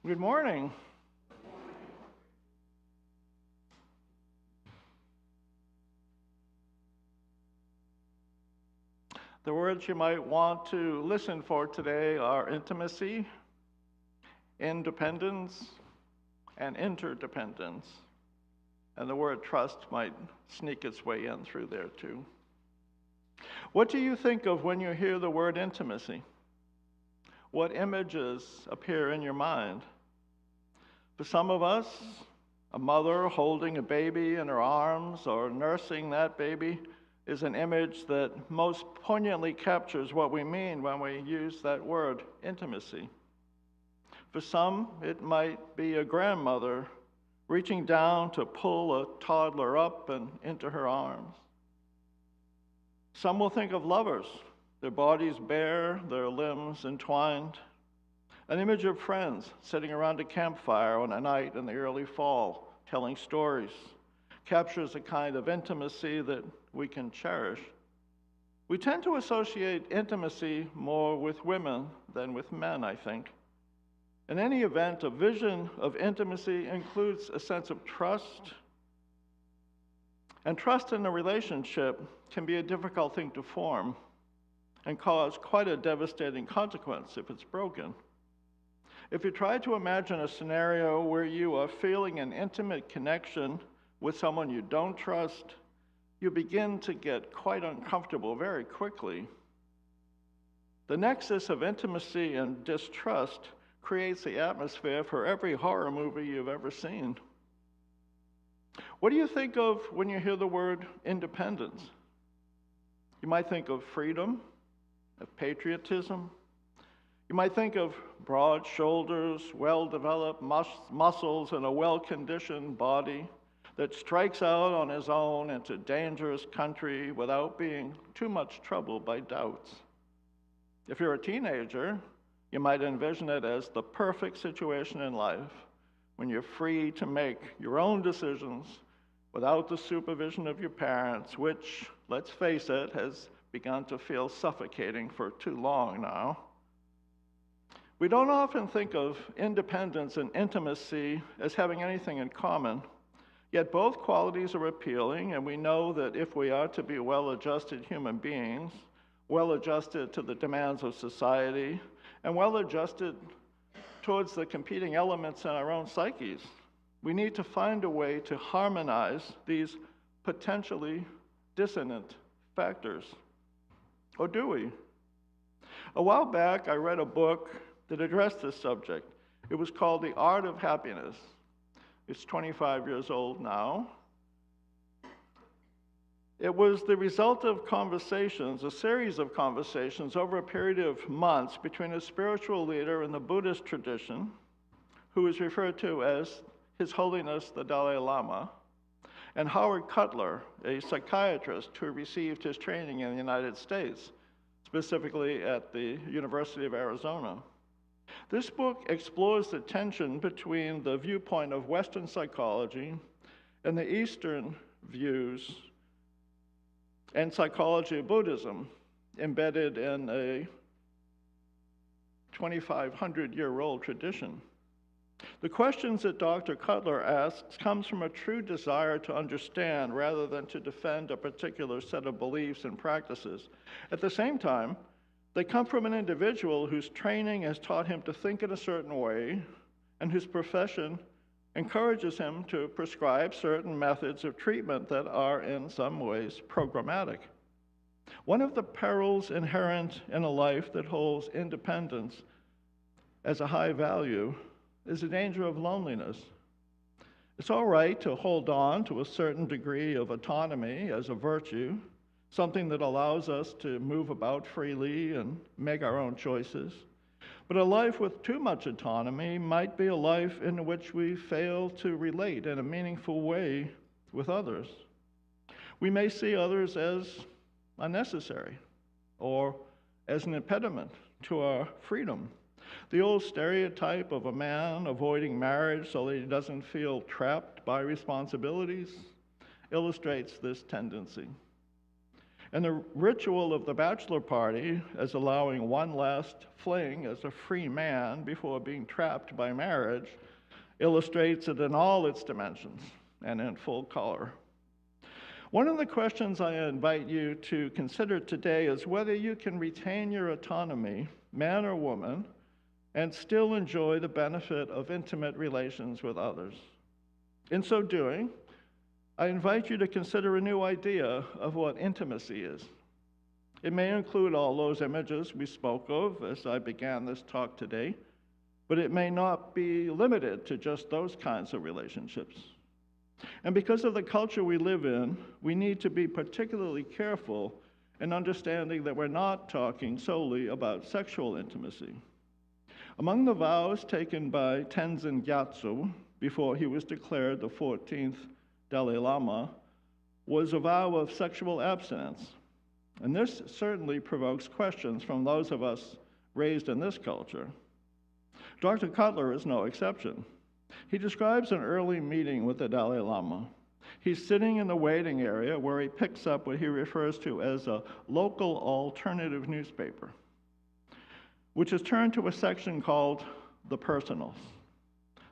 Good morning. The words you might want to listen for today are intimacy, independence, and interdependence. And the word trust might sneak its way in through there too. What do you think of when you hear the word intimacy? What images appear in your mind? For some of us, a mother holding a baby in her arms or nursing that baby is an image that most poignantly captures what we mean when we use that word, intimacy. For some, it might be a grandmother reaching down to pull a toddler up and into her arms. Some will think of lovers, their bodies bare, their limbs entwined. An image of friends sitting around a campfire on a night in the early fall, telling stories, captures a kind of intimacy that we can cherish. We tend to associate intimacy more with women than with men, I think. In any event, a vision of intimacy includes a sense of trust. And trust in a relationship can be a difficult thing to form and cause quite a devastating consequence if it's broken. If you try to imagine a scenario where you are feeling an intimate connection with someone you don't trust, you begin to get quite uncomfortable very quickly. The nexus of intimacy and distrust creates the atmosphere for every horror movie you've ever seen. What do you think of when you hear the word independence? You might think of freedom, of patriotism. You might think of broad shoulders, well-developed muscles, and a well-conditioned body that strikes out on his own into dangerous country without being too much troubled by doubts. If you're a teenager, you might envision it as the perfect situation in life when you're free to make your own decisions without the supervision of your parents, which, let's face it, has begun to feel suffocating for too long now. We don't often think of independence and intimacy as having anything in common, yet both qualities are appealing, and we know that if we are to be well-adjusted human beings, well-adjusted to the demands of society, and well-adjusted towards the competing elements in our own psyches, we need to find a way to harmonize these potentially dissonant factors. Or do we? A while back, I read a book that addressed this subject. It was called The Art of Happiness. It's 25 years old now. It was the result of conversations, a series of conversations over a period of months between a spiritual leader in the Buddhist tradition, who is referred to as His Holiness the Dalai Lama, and Howard Cutler, a psychiatrist who received his training in the United States, specifically at the University of Arizona. This book explores the tension between the viewpoint of Western psychology and the Eastern views and psychology of Buddhism, embedded in a 2,500-year-old tradition. The questions that Dr. Cutler asks comes from a true desire to understand rather than to defend a particular set of beliefs and practices. At the same time, they come from an individual whose training has taught him to think in a certain way and whose profession encourages him to prescribe certain methods of treatment that are in some ways programmatic. One of the perils inherent in a life that holds independence as a high value is the danger of loneliness. It's all right to hold on to a certain degree of autonomy as a virtue, something that allows us to move about freely and make our own choices. But a life with too much autonomy might be a life in which we fail to relate in a meaningful way with others. We may see others as unnecessary or as an impediment to our freedom. The old stereotype of a man avoiding marriage so that he doesn't feel trapped by responsibilities illustrates this tendency. And the ritual of the bachelor party, as allowing one last fling as a free man before being trapped by marriage, illustrates it in all its dimensions and in full color. One of the questions I invite you to consider today is whether you can retain your autonomy, man or woman, and still enjoy the benefit of intimate relations with others. In so doing, I invite you to consider a new idea of what intimacy is. It may include all those images we spoke of as I began this talk today, but it may not be limited to just those kinds of relationships. And because of the culture we live in, we need to be particularly careful in understanding that we're not talking solely about sexual intimacy. Among the vows taken by Tenzin Gyatso before he was declared the 14th Dalai Lama was a vow of sexual abstinence. And this certainly provokes questions from those of us raised in this culture. Dr. Cutler is no exception. He describes an early meeting with the Dalai Lama. He's sitting in the waiting area where he picks up what he refers to as a local alternative newspaper, which is turned to a section called The Personals.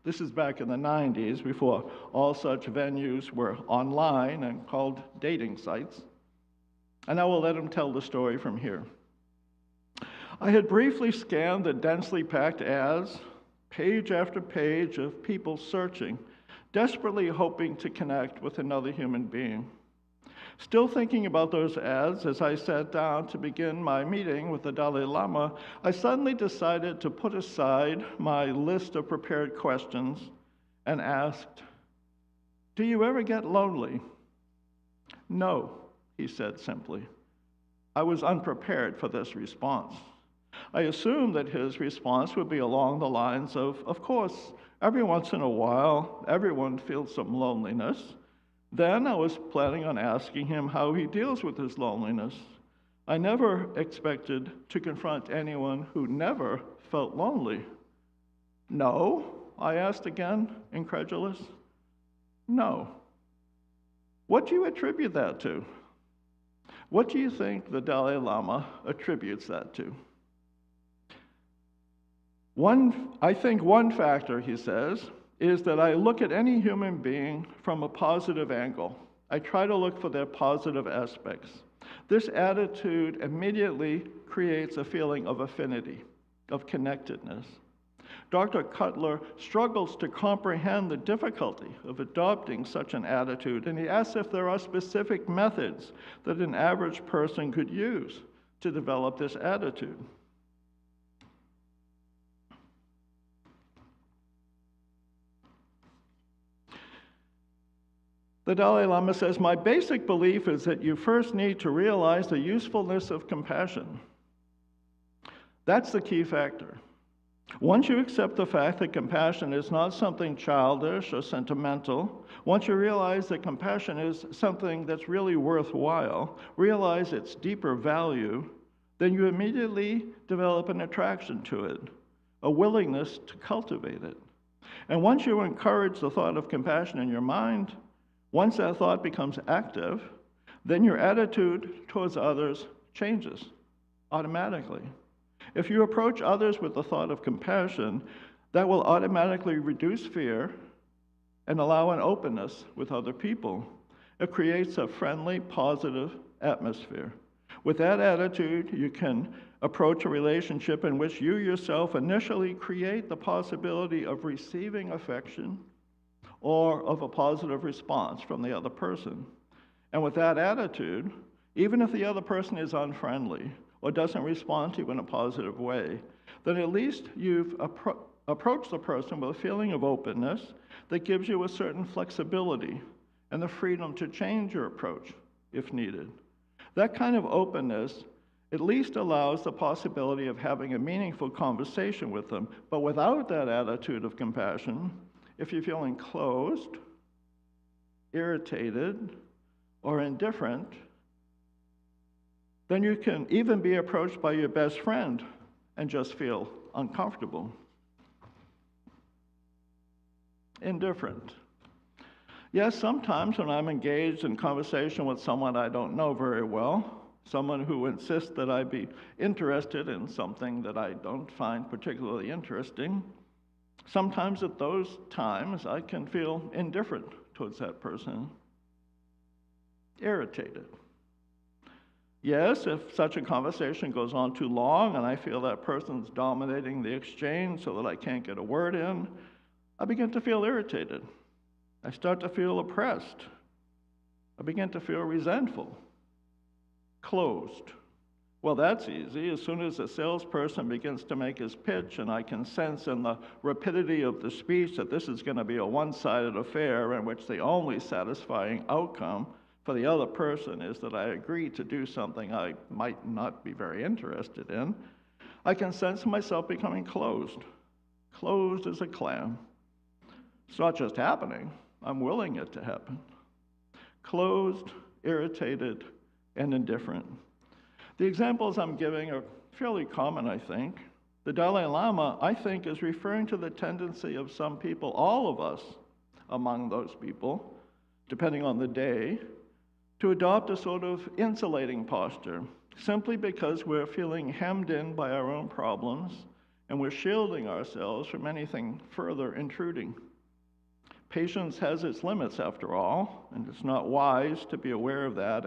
This is back in the 90s, before all such venues were online and called dating sites. And I will let him tell the story from here. I had briefly scanned the densely packed ads, page after page of people searching, desperately hoping to connect with another human being. Still thinking about those ads as I sat down to begin my meeting with the Dalai Lama, I suddenly decided to put aside my list of prepared questions and asked, "Do you ever get lonely?" "No," he said simply. I was unprepared for this response. I assumed that his response would be along the lines of course, every once in a while, everyone feels some loneliness. Then I was planning on asking him how he deals with his loneliness. I never expected to confront anyone who never felt lonely. "No?" I asked again, incredulous. "No." What do you attribute that to? What do you think the Dalai Lama attributes that to? I think one factor, he says, is that I look at any human being from a positive angle. I try to look for their positive aspects. This attitude immediately creates a feeling of affinity, of connectedness. Dr. Cutler struggles to comprehend the difficulty of adopting such an attitude, and he asks if there are specific methods that an average person could use to develop this attitude. The Dalai Lama says, "My basic belief is that you first need to realize the usefulness of compassion. That's the key factor. Once you accept the fact that compassion is not something childish or sentimental, once you realize that compassion is something that's really worthwhile, realize its deeper value, then you immediately develop an attraction to it, a willingness to cultivate it. And once you encourage the thought of compassion in your mind, once that thought becomes active, then your attitude towards others changes automatically. If you approach others with the thought of compassion, that will automatically reduce fear and allow an openness with other people. It creates a friendly, positive atmosphere. With that attitude, you can approach a relationship in which you yourself initially create the possibility of receiving affection or of a positive response from the other person. And with that attitude, even if the other person is unfriendly or doesn't respond to you in a positive way, then at least you've approached the person with a feeling of openness that gives you a certain flexibility and the freedom to change your approach if needed. That kind of openness at least allows the possibility of having a meaningful conversation with them. But without that attitude of compassion, if you're feeling closed, irritated, or indifferent, then you can even be approached by your best friend and just feel uncomfortable. Indifferent. Yes, sometimes when I'm engaged in conversation with someone I don't know very well, someone who insists that I be interested in something that I don't find particularly interesting. Sometimes at those times, I can feel indifferent towards that person, irritated. Yes, if such a conversation goes on too long and I feel that person's dominating the exchange so that I can't get a word in, I begin to feel irritated. I start to feel oppressed. I begin to feel resentful, closed. Well, that's easy. As soon as a salesperson begins to make his pitch and I can sense in the rapidity of the speech that this is going to be a one-sided affair in which the only satisfying outcome for the other person is that I agree to do something I might not be very interested in, I can sense myself becoming closed as a clam. It's not just happening, I'm willing it to happen. Closed, irritated, and indifferent. The examples I'm giving are fairly common, I think. The Dalai Lama, I think, is referring to the tendency of some people, all of us among those people, depending on the day, to adopt a sort of insulating posture, simply because we're feeling hemmed in by our own problems and we're shielding ourselves from anything further intruding. Patience has its limits, after all, and it's not wise to be aware of that.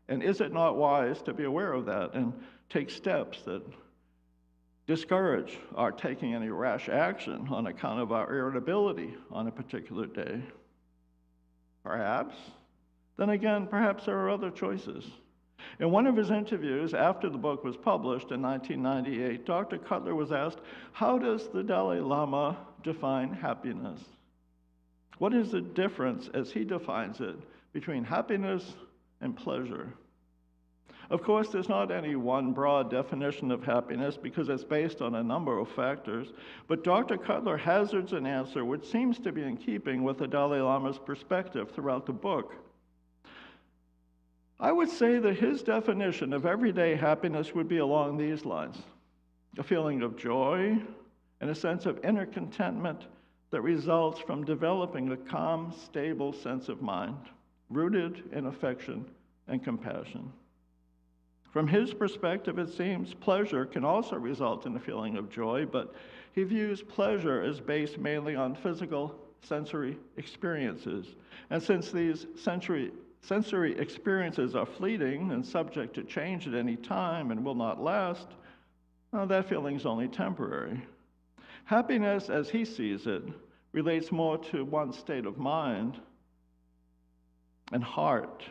And is it not wise to be aware of that and take steps that discourage our taking any rash action on account of our irritability on a particular day? Perhaps. Then again, perhaps there are other choices. In one of his interviews after the book was published in 1998, Dr. Cutler was asked, how does the Dalai Lama define happiness? What is the difference, as he defines it, between happiness and pleasure? Of course, there's not any one broad definition of happiness because it's based on a number of factors, but Dr. Cutler hazards an answer which seems to be in keeping with the Dalai Lama's perspective throughout the book. I would say that his definition of everyday happiness would be along these lines: a feeling of joy and a sense of inner contentment that results from developing a calm, stable sense of mind, rooted in affection and compassion. From his perspective, it seems pleasure can also result in a feeling of joy, but he views pleasure as based mainly on physical sensory experiences. And since these sensory experiences are fleeting and subject to change at any time and will not last, that feeling is only temporary. Happiness, as he sees it, relates more to one's state of mind and heart,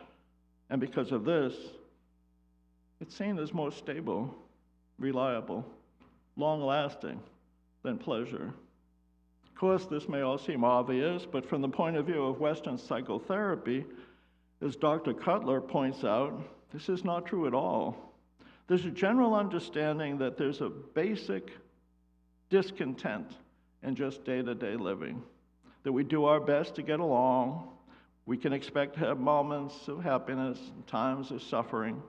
and because of this, it's seen as more stable, reliable, long-lasting than pleasure. Of course, this may all seem obvious, but from the point of view of Western psychotherapy, as Dr. Cutler points out, this is not true at all. There's a general understanding that there's a basic discontent in just day-to-day living, that we do our best to get along. We can expect to have moments of happiness and times of suffering.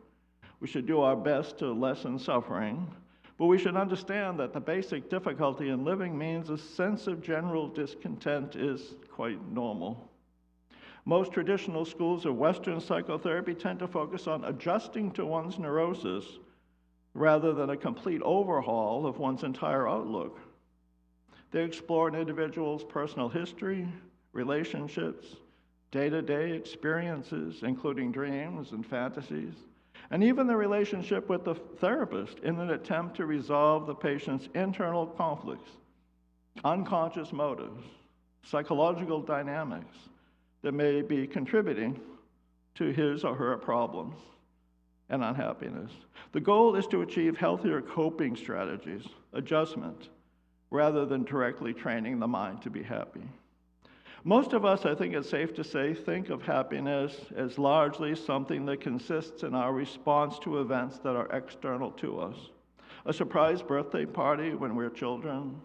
We should do our best to lessen suffering, but we should understand that the basic difficulty in living means a sense of general discontent is quite normal. Most traditional schools of Western psychotherapy tend to focus on adjusting to one's neurosis rather than a complete overhaul of one's entire outlook. They explore an individual's personal history, relationships, day-to-day experiences, including dreams and fantasies, and even the relationship with the therapist in an attempt to resolve the patient's internal conflicts, unconscious motives, psychological dynamics that may be contributing to his or her problems and unhappiness. The goal is to achieve healthier coping strategies, adjustment, rather than directly training the mind to be happy. Most of us, I think it's safe to say, think of happiness as largely something that consists in our response to events that are external to us. A surprise birthday party when we're children,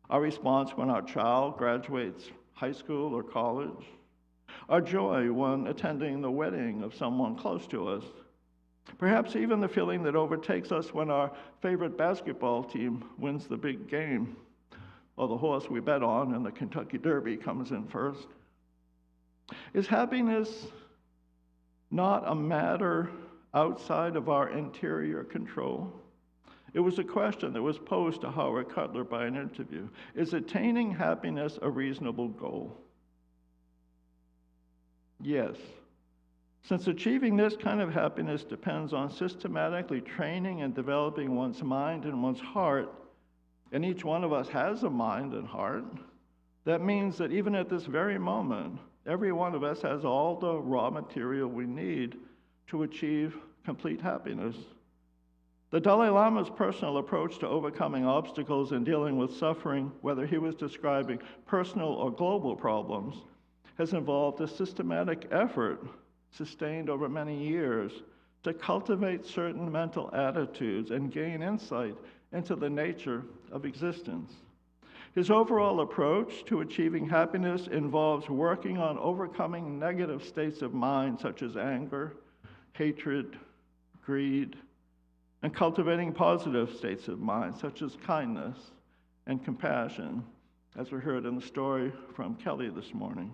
our response when our child graduates high school or college, our joy when attending the wedding of someone close to us, perhaps even the feeling that overtakes us when our favorite basketball team wins the big game, or the horse we bet on in the Kentucky Derby comes in first. Is happiness not a matter outside of our interior control? It was a question that was posed to Howard Cutler by an interview. Is attaining happiness a reasonable goal? Yes. Since achieving this kind of happiness depends on systematically training and developing one's mind and one's heart, and each one of us has a mind and heart, that means that even at this very moment, every one of us has all the raw material we need to achieve complete happiness. The Dalai Lama's personal approach to overcoming obstacles and dealing with suffering, whether he was describing personal or global problems, has involved a systematic effort sustained over many years to cultivate certain mental attitudes and gain insight into the nature of existence. His overall approach to achieving happiness involves working on overcoming negative states of mind such as anger, hatred, greed, and cultivating positive states of mind such as kindness and compassion, as we heard in the story from Kelly this morning.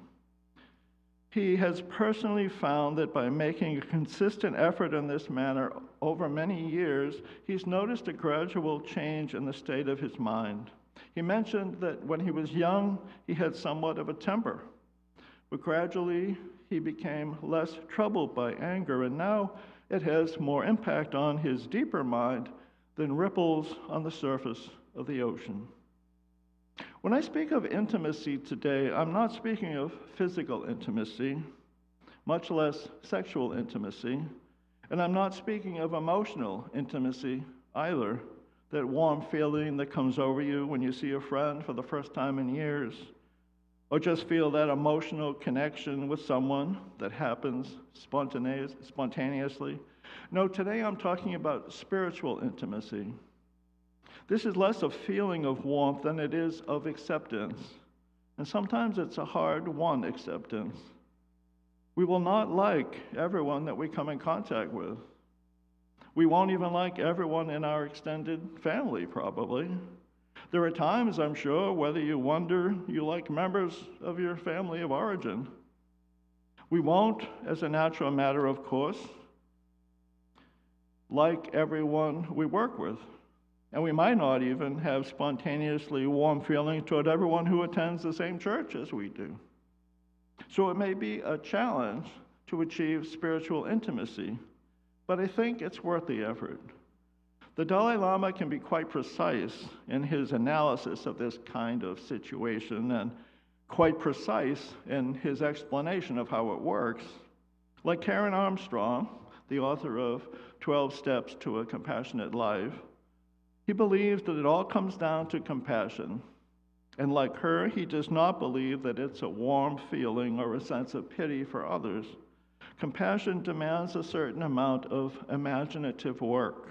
He has personally found that by making a consistent effort in this manner over many years, he's noticed a gradual change in the state of his mind. He mentioned that when he was young, he had somewhat of a temper, but gradually he became less troubled by anger, and now it has more impact on his deeper mind than ripples on the surface of the ocean. When I speak of intimacy today, I'm not speaking of physical intimacy, much less sexual intimacy, and I'm not speaking of emotional intimacy either, that warm feeling that comes over you when you see a friend for the first time in years, or just feel that emotional connection with someone that happens spontaneously. No, today I'm talking about spiritual intimacy. This is less a feeling of warmth than it is of acceptance. And sometimes it's a hard-won acceptance. We will not like everyone that we come in contact with. We won't even like everyone in our extended family, probably. There are times, I'm sure, whether you wonder you like members of your family of origin. We won't, as a natural matter of course, like everyone we work with. And we might not even have spontaneously warm feelings toward everyone who attends the same church as we do. So it may be a challenge to achieve spiritual intimacy, but I think it's worth the effort. The Dalai Lama can be quite precise in his analysis of this kind of situation and quite precise in his explanation of how it works. Like Karen Armstrong, the author of 12 Steps to a Compassionate Life, he believes that it all comes down to compassion. And like her, he does not believe that it's a warm feeling or a sense of pity for others. Compassion demands a certain amount of imaginative work,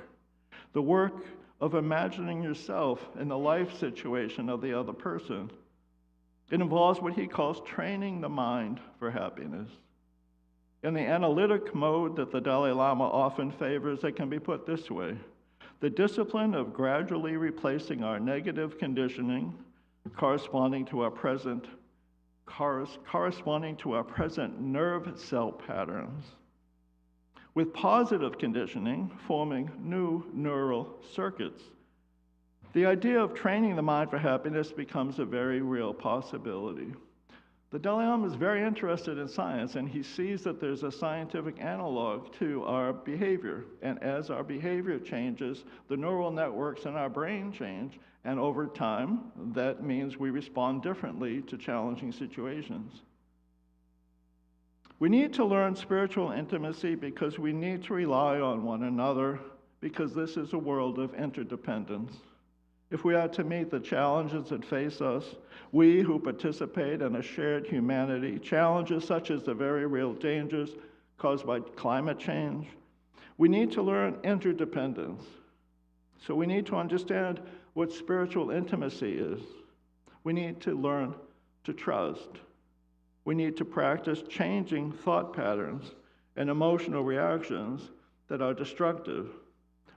the work of imagining yourself in the life situation of the other person. It involves what he calls training the mind for happiness. In the analytic mode that the Dalai Lama often favors, it can be put this way: the discipline of gradually replacing our negative conditioning corresponding to our present nerve cell patterns with positive conditioning forming new neural circuits. The idea of training the mind for happiness becomes a very real possibility. The Dalai Lama is very interested in science, and he sees that there's a scientific analog to our behavior. And as our behavior changes, the neural networks in our brain change, and over time, that means we respond differently to challenging situations. We need to learn spiritual intimacy because we need to rely on one another, because this is a world of interdependence. If we are to meet the challenges that face us, we who participate in a shared humanity, challenges such as the very real dangers caused by climate change, we need to learn interdependence. So we need to understand what spiritual intimacy is. We need to learn to trust. We need to practice changing thought patterns and emotional reactions that are destructive.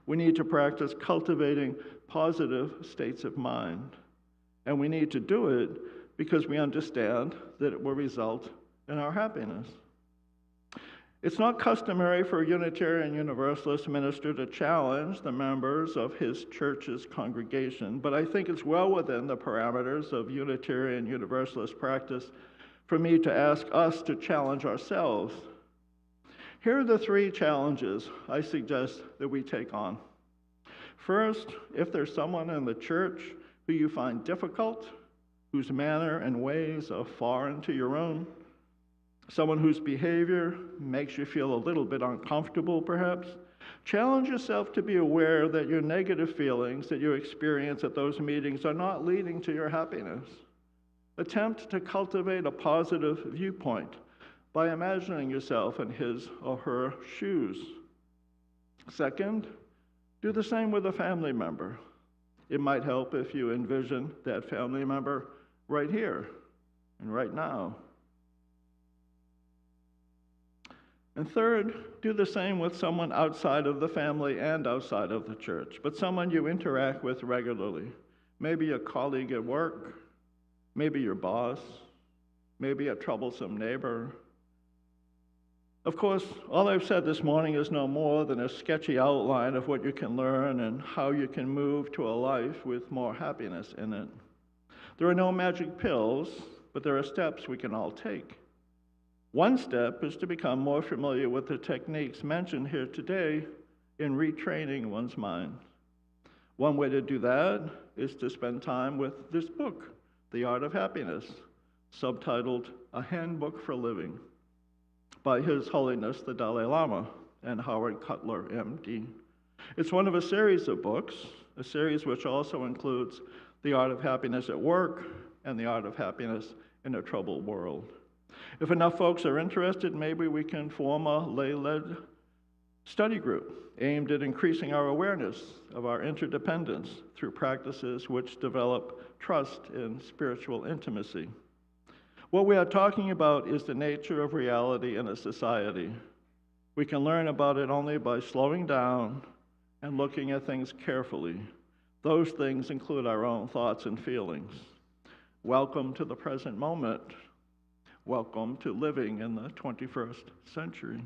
We need to practice cultivating positive states of mind. And we need to do it because we understand that it will result in our happiness. It's not customary for a Unitarian Universalist minister to challenge the members of his church's congregation, but I think it's well within the parameters of Unitarian Universalist practice for me to ask us to challenge ourselves. Here are the 3 challenges I suggest that we take on. First, if there's someone in the church who you find difficult, whose manner and ways are foreign to your own, someone whose behavior makes you feel a little bit uncomfortable, perhaps, challenge yourself to be aware that your negative feelings that you experience at those meetings are not leading to your happiness. Attempt to cultivate a positive viewpoint by imagining yourself in his or her shoes. Second, do the same with a family member. It might help if you envision that family member right here and right now. And third, do the same with someone outside of the family and outside of the church, but someone you interact with regularly. Maybe a colleague at work, maybe your boss, maybe a troublesome neighbor. Of course, all I've said this morning is no more than a sketchy outline of what you can learn and how you can move to a life with more happiness in it. There are no magic pills, but there are steps we can all take. One step is to become more familiar with the techniques mentioned here today in retraining one's mind. One way to do that is to spend time with this book, The Art of Happiness, subtitled A Handbook for Living, by His Holiness the Dalai Lama and Howard Cutler, MD. It's one of a series of books, a series which also includes The Art of Happiness at Work and The Art of Happiness in a Troubled World. If enough folks are interested, maybe we can form a lay-led study group aimed at increasing our awareness of our interdependence through practices which develop trust in spiritual intimacy. What we are talking about is the nature of reality in a society. We can learn about it only by slowing down and looking at things carefully. Those things include our own thoughts and feelings. Welcome to the present moment. Welcome to living in the 21st century.